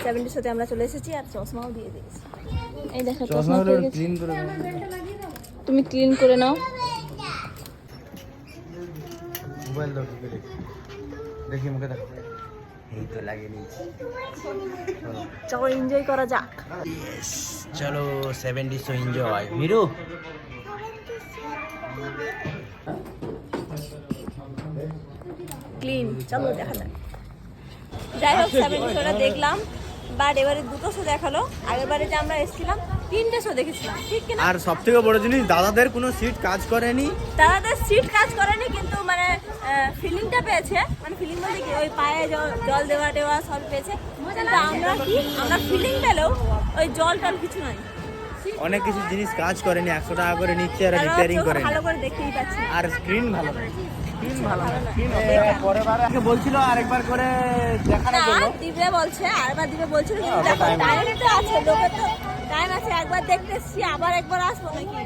70 শোতে আমরা চলে এসেছি আর চশমাও দিয়ে দিয়েছি। এই দেখো চশমা ক্লিন করে তুমি ক্লিন করে নাও। মোবাইল দাও দেখি মুখে দেখো। এই তো লাগিয়ে নিয়েছি। চলো এনজয় করা যাক। চলো 70 শো এনজয়। মিরু ক্লিন, চলো দেখা যাক। যাই হোক 70 শোটা দেখলাম, বাট এবারে দুটো শো দেখালো। আগেরবারে যে আমরা এসেছিলাম 3টে শো দেখেছিলাম, ঠিক কিনা? আর সব থেকে বড় জিনিস, দাদাদের কোনো সিট কাজ করেনি। দাদাদের সিট কাজ করেনি, কিন্তু মানে ফিলিংটা পেয়েছে। মানে ফিলিং বলতে কি, ওই পায়ে জল দেওয়া টেওয়া সব পেয়েছে। কিন্তু আমরা ফিলিং পেলেও ওই জল টল কিছু নয়। অনেক কিছু জিনিস কাজ করেনি, 100 টাকা করে নিচ্ছে আর রিপেয়ারিং করে। ভালো করে দেখতেই পাচ্ছি। আর স্ক্রিন ভালো না, স্ক্রিন ভালো না। পরের বারে বলছিল আরেকবার করে দেখানোর জন্য। দিবে বলছে, আরেকবার দিবে বলছিল, কিন্তু দেখো টাইম তো আছে, লোকের তো টাইম আছে। একবার দেখতে এসছি, আবার একবার আসবো নাকি,